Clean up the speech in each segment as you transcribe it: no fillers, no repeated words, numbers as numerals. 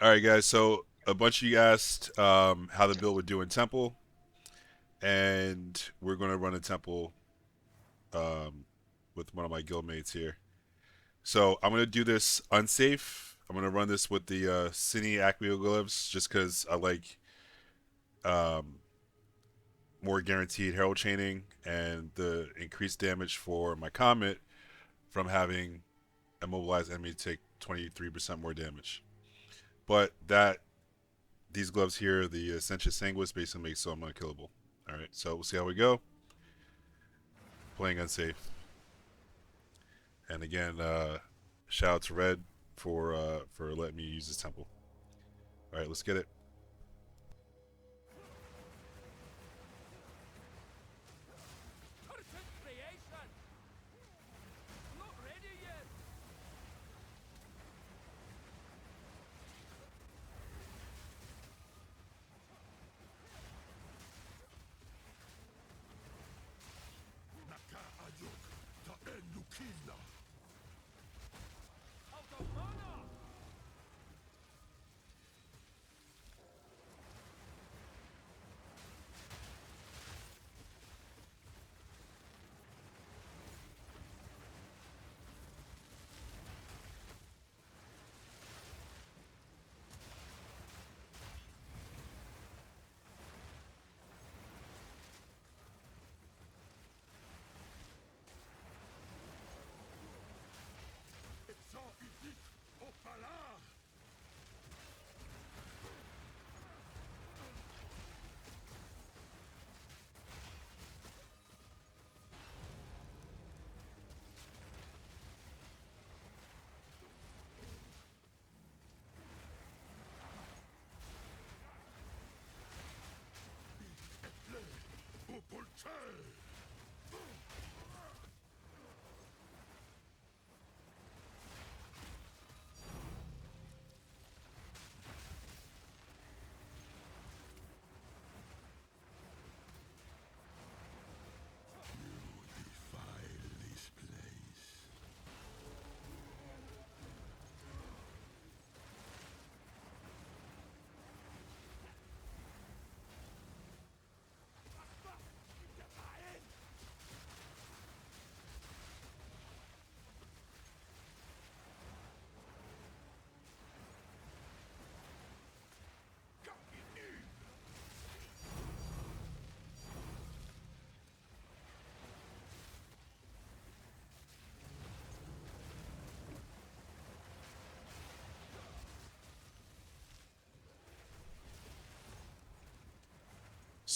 All right, guys. So a bunch of you asked how the build would do in Temple, and we're going to run a Temple um, with one of my guildmates here. So I'm going to do this unsafe. I'm going to run this with the Cine Acmeoglyphs just because I like um, more guaranteed Herald Chaining and the increased damage for my Comet from having immobilized enemy take 23% more damage. But these gloves here, the Sensuous Sanguis, basically makes so I'm unkillable. All right, so we'll see how we go. Playing unsafe, and again, shout out to Red for letting me use his temple. All right, let's get it.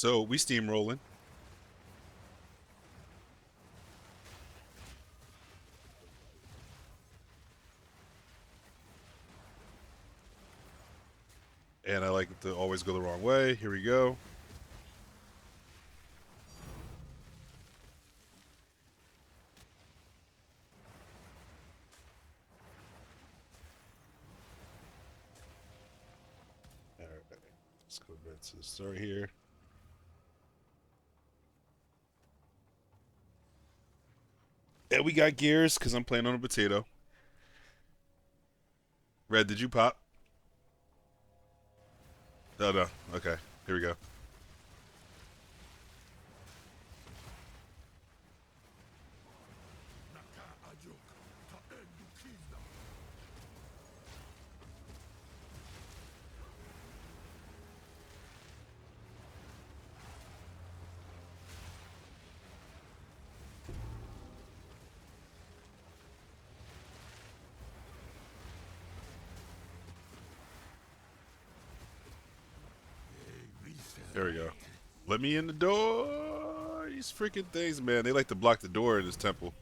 So we steamrolling, and I like it to always go the wrong way. Here we go. All right, let's go back to the start here. And we got gears because I'm playing on a potato. Red, did you pop? No, no. Okay, here we go. There we go. Let me in the door. These freaking things, man. They like to block the door in this temple.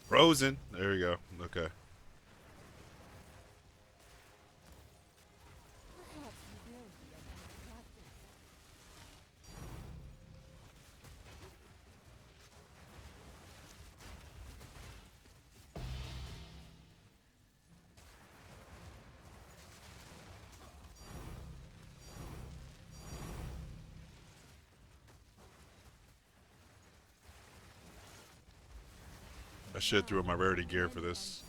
Frozen. There we go. Okay. I should have threw in my rarity gear for this.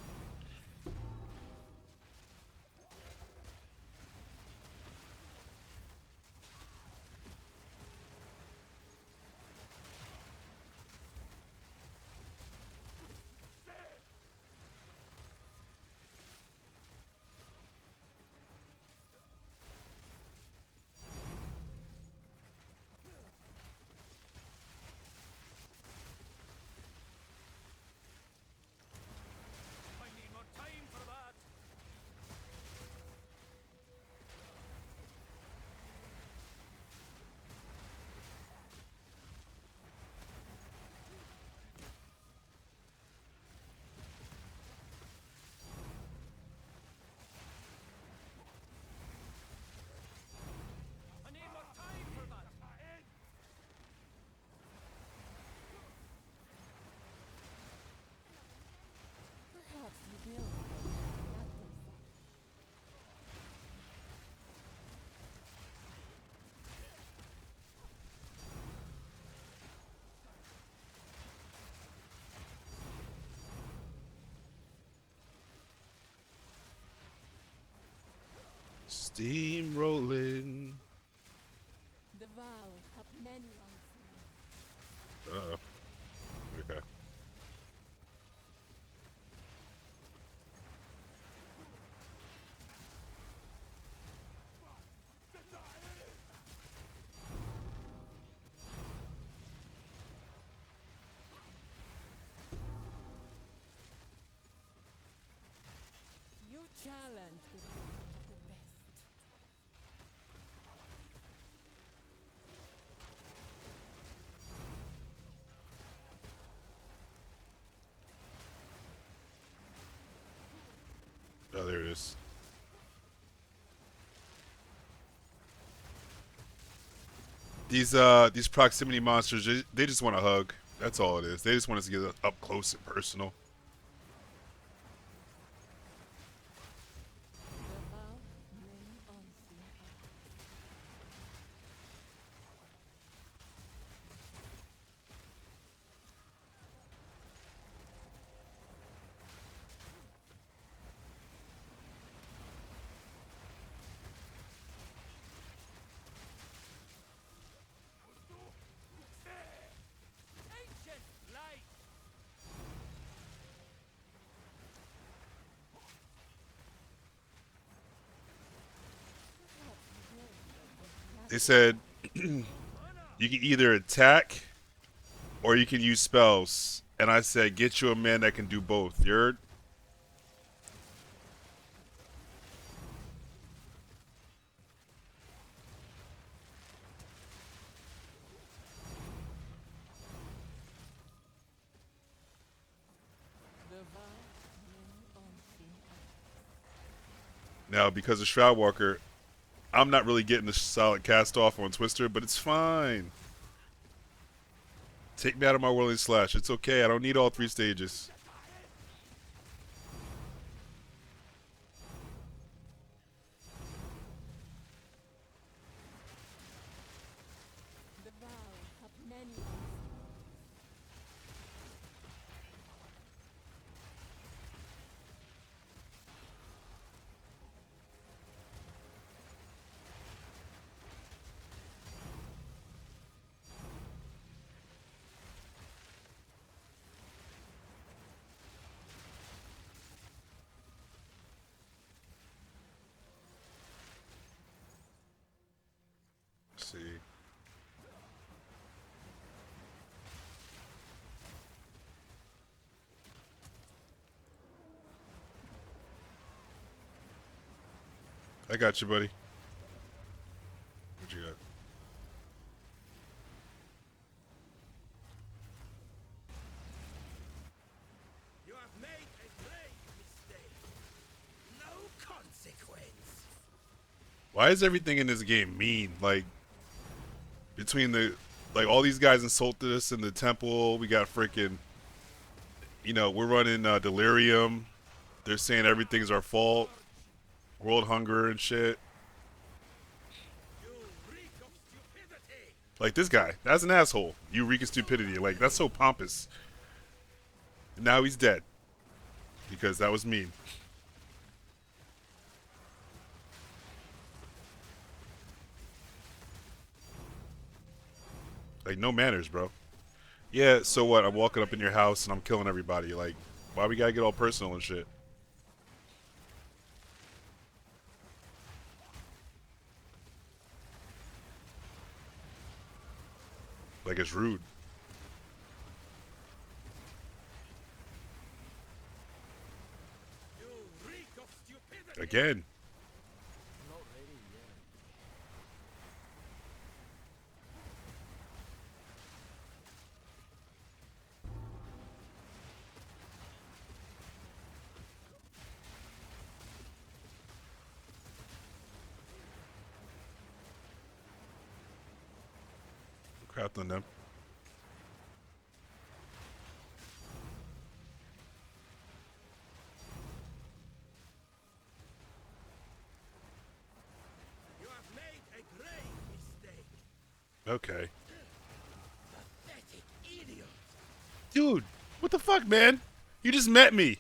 Steamrolling. The Vaal have many unseen. Uh oh. Okay. You challenge the best of the best. Oh, there it is. These proximity monsters, they just want a hug. That's all it is. They just want us to get up close and personal. The Vaal many unseen eyes. Ancient light. They said you can either attack or you can use spells. And I said, get you a man that can do both. You're The Vaal many unseen eyes. now because of Shroudwalker, I'm not really getting the solid cast off on Twister, but it's fine. Take me out of my whirling slash. It's okay. I don't need all three stages. The Vaal have many unseen. Let's see. I got you, buddy. What you got? You have made a grave mistake. No consequence. Why is everything in this game mean? Like, between the, like, all these guys insulted us in the temple. We got freaking, we're running delirium. They're saying everything's our fault. World hunger and shit. You reek of stupidity. Like this guy, that's an asshole. You reek of stupidity. Like that's so pompous. Now he's dead. Because that was mean. Like, no manners, bro. Yeah, so what? I'm walking up in your house and I'm killing everybody. Like, why we gotta get all personal and shit? Like, it's rude. You reek of stupidity. Again. Not ready yet. Crapped on them. You have made a grave mistake. Okay. Pathetic idiot. Dude, what the fuck, man? You just met me.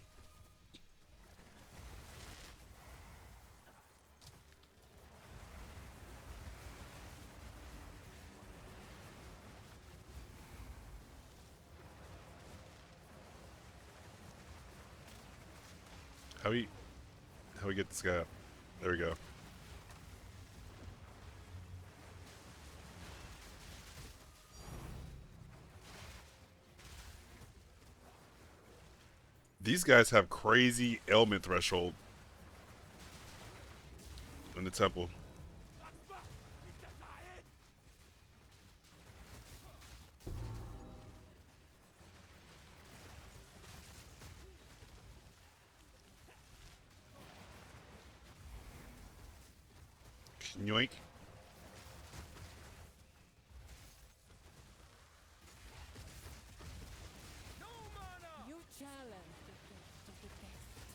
How we get this guy up? There we go. These guys have crazy ailment threshold in the temple. Yoink. No mana. You challenge the best of the best.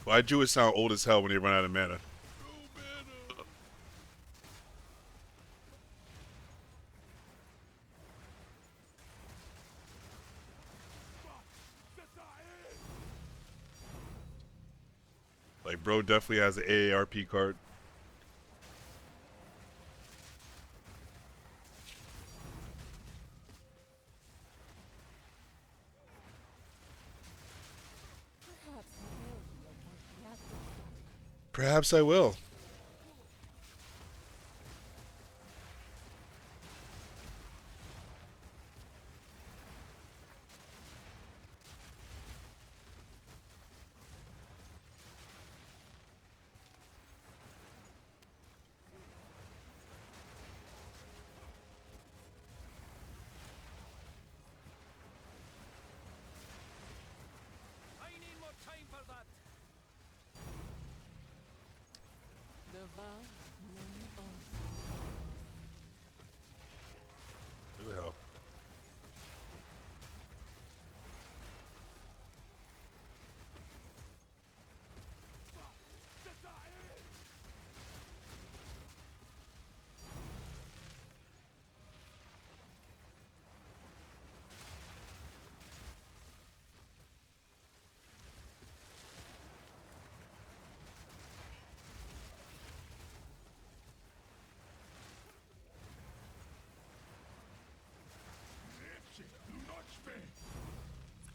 Why Jewish sound old as hell when they run out of mana? Like, bro definitely has an AARP card. Perhaps you will be a Voila. Perhaps I will. I need more time for that. The Vaal none of Who the hell?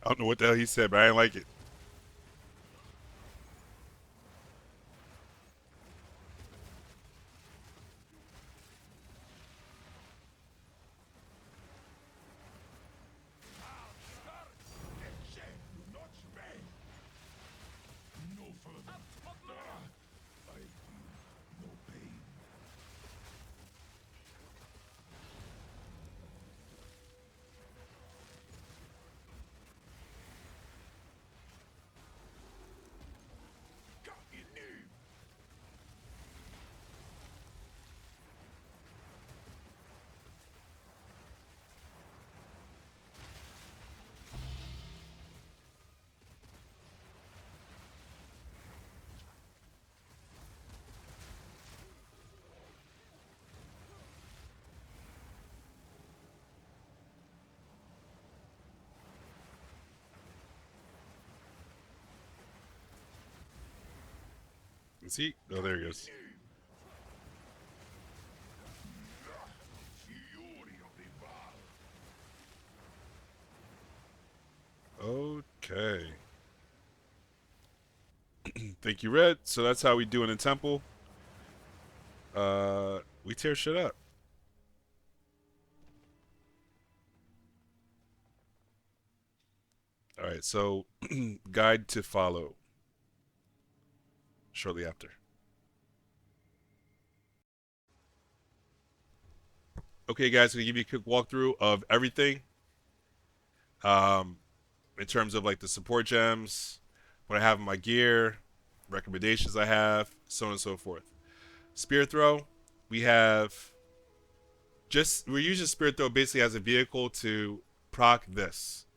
I don't know what the hell he said, but I didn't like it. Is he? Oh, there he goes. Okay. Thank you, Red. So that's how we do it in Temple. We tear shit up. All right. So, guide to follow shortly after. Okay, guys, I'm gonna give you a quick walkthrough of everything. Um, in terms of like the support gems, what I have in my gear, recommendations I have, so on and so forth. Spear throw, we have we're using spear throw basically as a vehicle to proc this.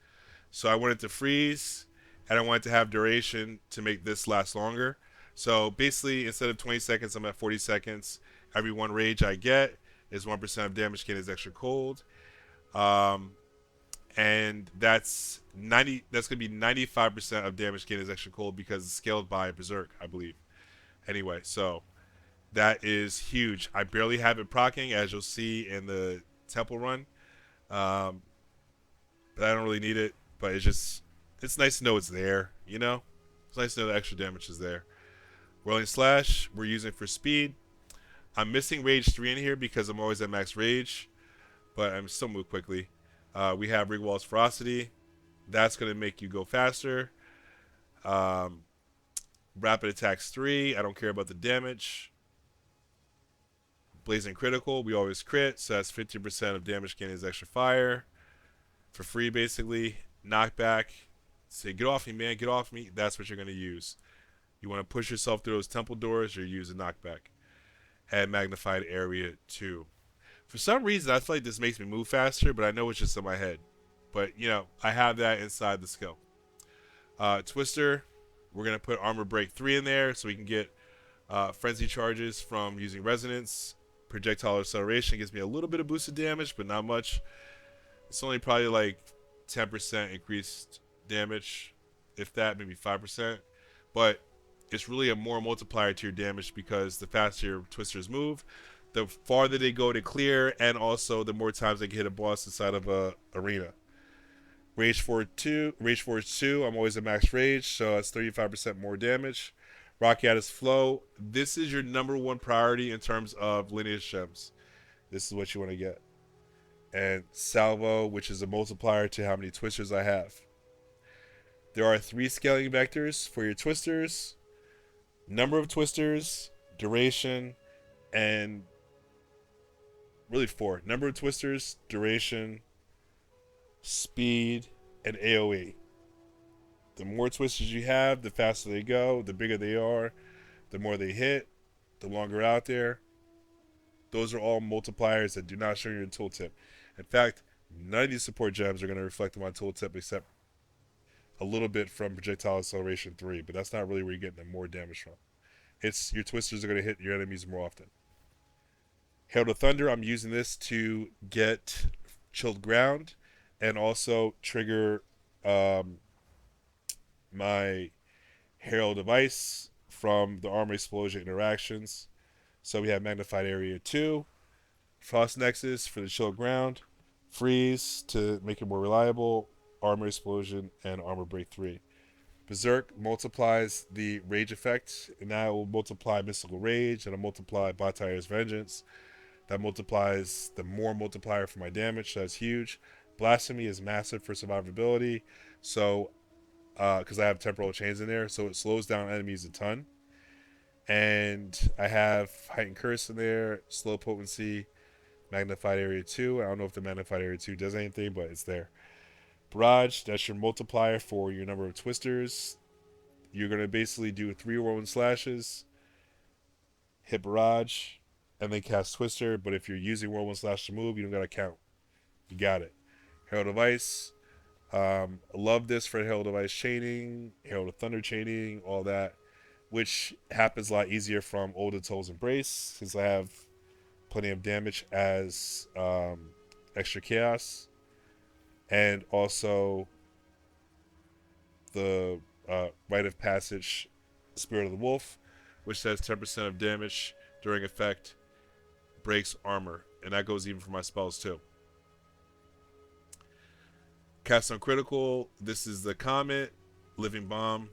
So I wanted to freeze, and I wanted to have duration to make this last longer. So basically, instead of 20 seconds, I'm at 40 seconds. Every one rage I get is 1% of damage gain is extra cold. Um, and that's 90. That's gonna be 95% of damage gain is extra cold because it's scaled by Berserk, I believe. Anyway, so that is huge. I barely have it proccing, as you'll see in the temple run, um, but I don't really need it. But it's nice to know it's there. You know, it's nice to know the extra damage is there. Rolling slash we're using for speed. I'm missing rage 3 in here because I'm always at max rage, but I'm still move quickly. We have Rigwall's ferocity. That's going to make you go faster. Um, rapid attacks 3. I don't care about the damage. Blazing critical. We always crit, so that's 50% of damage gain is extra fire. For free, basically. Knockback. Say, get off me, man. Get off me. That's what you're going to use. You want to push yourself through those temple doors, you're using knockback. And magnified area 2. For some reason, I feel like this makes me move faster, but I know it's just in my head. But, you know, I have that inside the skill. Twister, we're going to put armor break 3 in there so we can get frenzy charges from using resonance. Projectile acceleration gives me a little bit of boosted damage, but not much. It's only probably like 10% increased damage, if that, maybe 5%. But it's really a more multiplier to your damage because the faster your twisters move, the farther they go to clear, and also the more times they can hit a boss inside of a arena. Rage Force 2, I'm always at max rage, so that's 35% more damage. Rocky at his flow. This is your number one priority in terms of lineage gems. This is what you want to get. And Salvo, which is a multiplier to how many twisters I have. There are 3 scaling vectors for your twisters: number of twisters, duration, and really 4. Number of twisters, duration, speed, and AoE. The more twisters you have, the faster they go, the bigger they are, the more they hit, the longer out there. Those are all multipliers that do not show in your tooltip. In fact, none of these support gems are going to reflect on my tooltip except a little bit from projectile acceleration 3, but that's not really where you're getting the more damage from. It's your twisters are going to hit your enemies more often. Hail to Thunder, I'm using this to get chilled ground and also trigger my Herald device from the armor explosion interactions. So we have magnified area 2, Frost Nexus for the chill ground, freeze to make it more reliable, armor explosion, and armor break 3. Berserk multiplies the rage effect, and that will multiply mystical rage, and it'll multiply Bataille's vengeance. That multiplies the more multiplier for my damage, so that's huge. Blasphemy is massive for survivability, so because I have temporal chains in there, so it slows down enemies a ton. And I have heightened curse in there, slow potency, magnified area 2. I don't know if the magnified area 2 does anything, but it's there. Barrage, that's your multiplier for your number of twisters. You're going to basically do 3 rolling slashes, hit barrage, and then cast twister. But if you're using rolling slash to move, you don't got to count. You got it. Herald of Ice. I love this for Herald of Ice chaining, Herald of Thunder chaining, all that, which happens a lot easier from Old Atoll's Embrace, since I have plenty of damage as extra chaos, and also the Rite of Passage Spirit of the Wolf, which does 10% of damage during effect, breaks armor, and that goes even for my spells too. Cast on critical. This is the Comet, Living Bomb.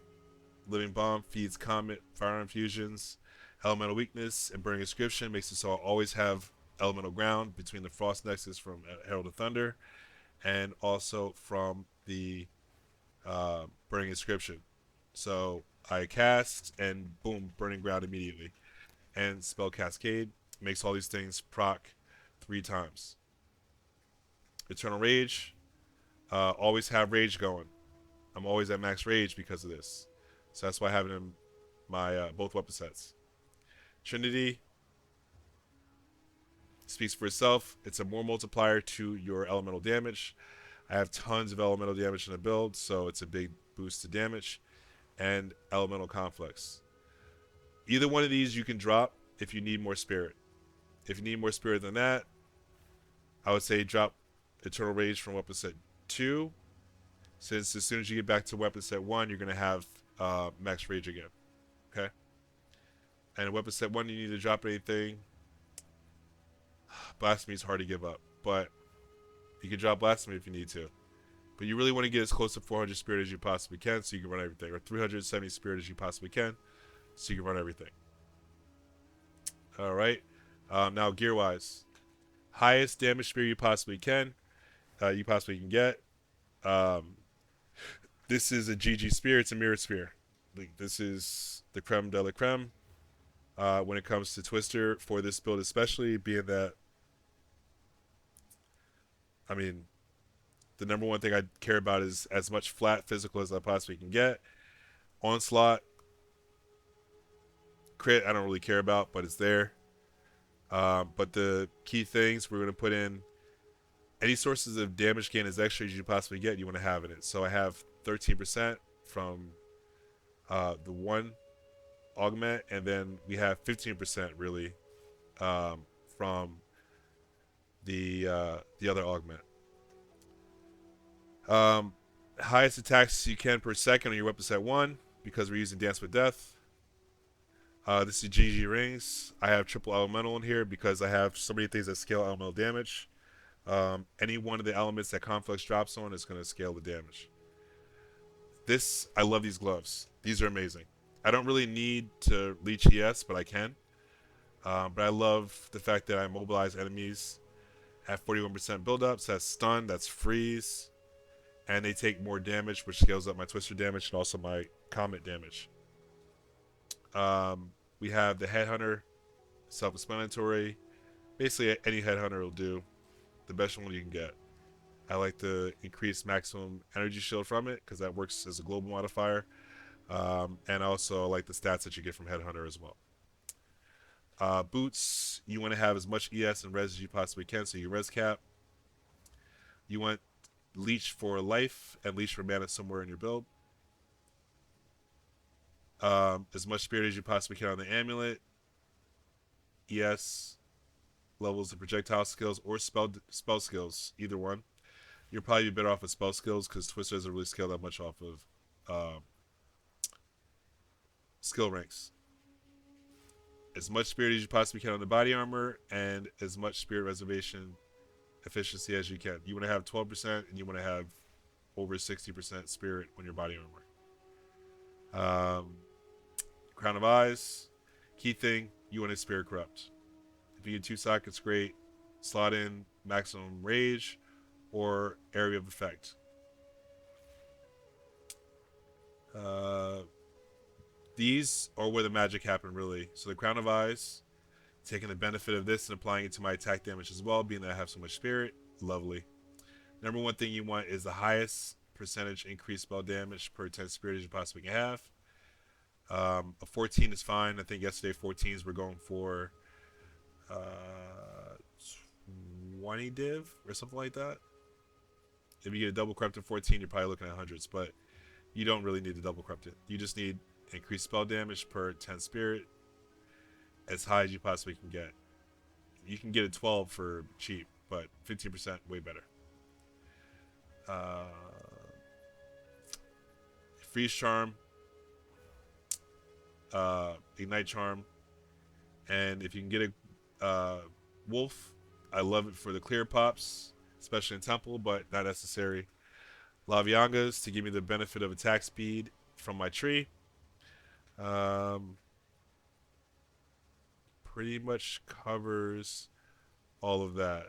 Living Bomb feeds Comet fire infusions, elemental weakness, and burning inscription. Makes it so I'll always have elemental ground between the Frost Nexus from Herald of Thunder and also from the burning inscription. So I cast and boom, burning ground immediately. And spell cascade makes all these things proc 3 times. Eternal Rage, always have rage going. I'm always at max rage because of this. So that's why I have it in my both weapon sets. Trinity speaks for itself. It's a more multiplier to your elemental damage. I have tons of elemental damage in the build, so it's a big boost to damage. And elemental conflicts. Either one of these you can drop if you need more spirit. If you need more spirit than that, I would say drop Eternal Rage from weapon set 2. Since as soon as you get back to weapon set 1, you're going to have max rage again. Okay? And weapon set 1, you need to drop anything. Blasphemy is hard to give up, but you can drop Blasphemy if you need to. But you really want to get as close to 400 spirit as you possibly can so you can run everything. Or 370 spirit as you possibly can so you can run everything. Alright. Now, gear-wise. Highest damage spirit you possibly can. You possibly can get. This is a GG spear. It's a mirror spear. This is the creme de la creme when it comes to Twister for this build, especially being that, I mean, the number one thing I care about is as much flat physical as I possibly can get. Onslaught, crit, I don't really care about, but it's there. But the key things we're going to put in any sources of damage gain as extra as you possibly get, you want to have in it. So I have 13% from the one augment, and then we have 15% really from the other augment. Highest attacks you can per second on your weapon set 1 because we're using Dance with Death. This is GG rings. I have triple elemental in here because I have so many things that scale elemental damage. Any one of the elements that Conflux drops on is going to scale the damage. I love these gloves. These are amazing. I don't really need to leech ES, but I can. But I love the fact that I mobilize enemies at 41% build-up. So that's stun, that's freeze, and they take more damage, which scales up my Twister damage and also my Comet damage. We have the Headhunter, self-explanatory. Basically, any Headhunter will do. The best one you can get. I like the increased maximum energy shield from it because that works as a global modifier. And also I like the stats that you get from Headhunter as well. Boots, you want to have as much ES and res as you possibly can, so you res cap. You want leech for life and leech for mana somewhere in your build. As much spirit as you possibly can on the amulet. ES levels of projectile skills or spell skills, either one. You'll probably be better off with spell skills because Twister doesn't really scale that much off of skill ranks. As much spirit as you possibly can on the body armor and as much spirit reservation efficiency as you can. You want to have 12% and you want to have over 60% spirit on your body armor. Crown of Eyes. Key thing, you want to spirit corrupt. If you get 2 sockets, great. Slot in maximum rage or area of effect. These are where the magic happened, really. So the Crown of Eyes, taking the benefit of this and applying it to my attack damage as well, being that I have so much spirit. Lovely. Number one thing you want is the highest percentage increased spell damage per 10 spirit as you possibly can have. A 14 is fine. I think yesterday 14s were going for 20 div or something like that. If you get a double corrupted 14, you're probably looking at hundreds, but you don't really need to double corrupt it. You just need increased spell damage per 10 spirit as high as you possibly can get. You can get a 12 for cheap, but 15% way better. Freeze Charm. Ignite Charm, and if you can get a Wolf, I love it for the clear pops, especially in Temple, but not necessary. Laviangas to give me the benefit of attack speed from my tree. Um, Pretty much covers all of that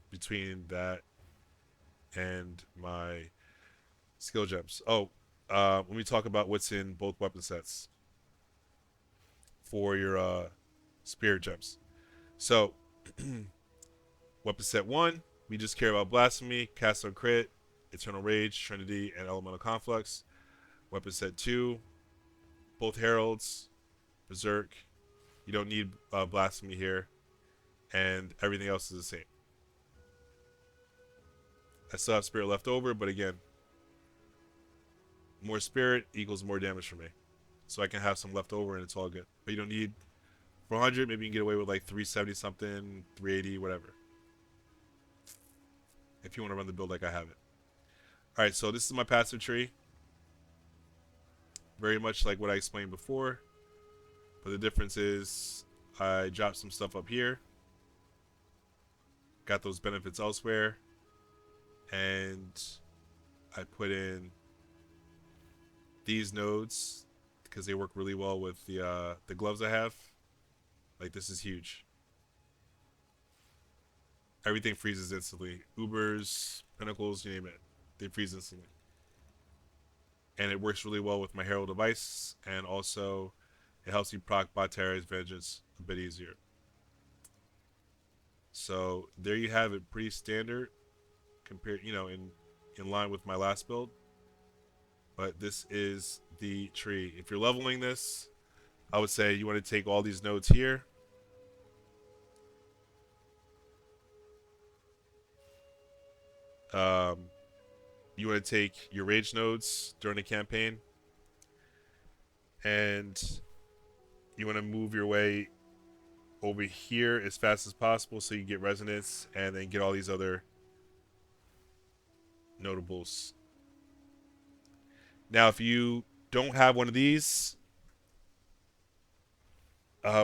between that and my skill gems. Oh, let me talk about what's in both weapon sets for your spirit gems. So, weapon set 1, we just care about Blasphemy, Cast on Crit, Eternal Rage, Trinity, and Elemental Conflux. Weapon set 2, both Heralds, Berserk. You don't need Blasphemy here, and everything else is the same. I still have Spirit left over, but again, more Spirit equals more damage for me. So I can have some left over and it's all good. But you don't need 400, maybe you can get away with like 370 something, 380, whatever. If you want to run the build like I have it. Alright, so this is my passive tree. Very much like what I explained before. But the difference is I dropped some stuff up here. Got those benefits elsewhere. And I put in these nodes because they work really well with the gloves I have. Like, this is huge. Everything freezes instantly. Ubers, Pinnacles, you name it. They freeze instantly. And it works really well with my Herald device, and also it helps me proc Batera's Vengeance a bit easier. So there you have it, pretty standard compared, in line with my last build. But this is the tree. If you're leveling this, I would say you want to take all these nodes here. You want to take your rage nodes during the campaign, and you want to move your way over here as fast as possible so you get resonance and then get all these other notables. Now, if you don't have one of these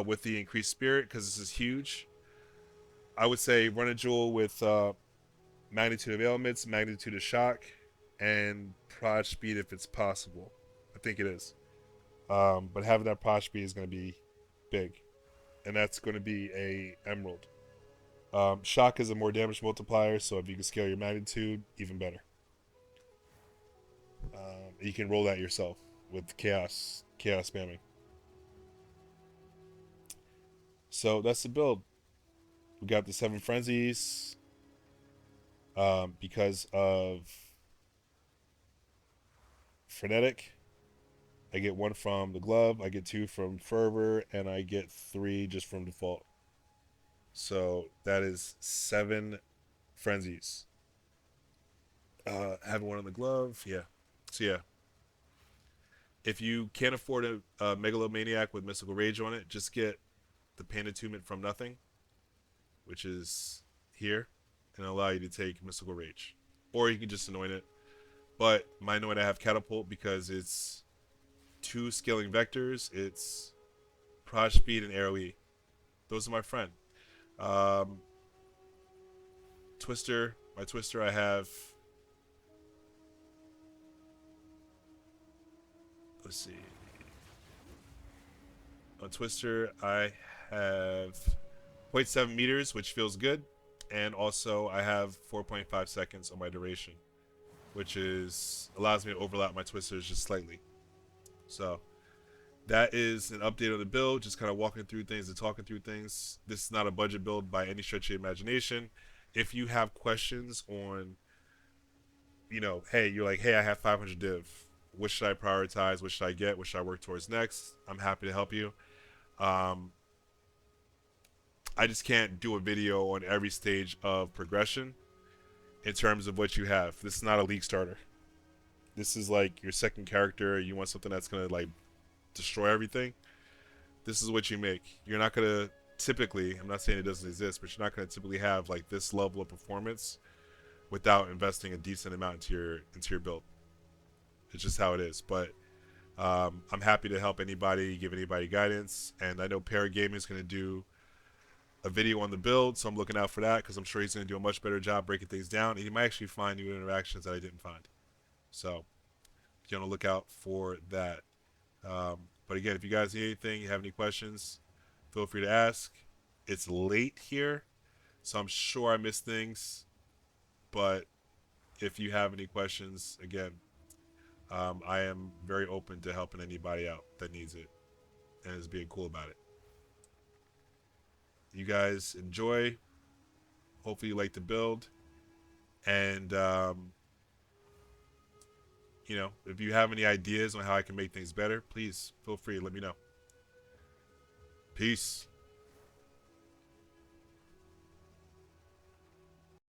with the increased spirit, because this is huge, I would say run a jewel with magnitude of ailments, magnitude of shock, and prod speed if it's possible. I think it is. But having that prod speed is going to be big. And that's going to be a emerald. Shock is a more damage multiplier, so if you can scale your magnitude, even better. You can roll that yourself with chaos spamming. So that's the build. We got the 7 frenzies. Because of frenetic, I get 1 from the glove, I get 2 from fervor, and I get 3 just from default. So that is 7 frenzies. Having 1 on the glove, yeah. So yeah, if you can't afford a megalomaniac with mystical rage on it, just get the pain attunement from nothing, which is here, and allow you to take mystical rage, or you can just anoint it. But my anoint, I have catapult because it's 2 scaling vectors. It's prod speed and AoE. Those are my friend. Twister, my twister, I have. Let's see. On twister, I have 0.7 meters, which feels good, and also I have 4.5 seconds on my duration, which allows me to overlap my twisters just slightly. So that is an update on the build, just kind of walking through things and talking through things. This is not a budget build by any stretch of the imagination. If you have questions on, hey, you're like, hey, I have 500 div. What should I prioritize? What should I get? What should I work towards next? I'm happy to help you. I just can't do a video on every stage of progression in terms of what you have. This is not a league starter. This is like your second character. You want something that's going to like destroy everything. This is what you make. You're not going to typically, I'm not saying it doesn't exist, but you're not going to typically have like this level of performance without investing a decent amount into your build. It's just how it is. But I'm happy to help anybody, give anybody guidance, and I know Paragaming is going to do a video on the build, so I'm looking out for that because I'm sure he's going to do a much better job breaking things down, and he might actually find new interactions that I didn't find. So be on the lookout for that. But again, if you guys need anything, you have any questions, feel free to ask. It's late here, so I'm sure I missed things, but if you have any questions, again, I am very open to helping anybody out that needs it and is being cool about it. You guys enjoy. Hopefully, you like the build. And, if you have any ideas on how I can make things better, please feel free to let me know. Peace.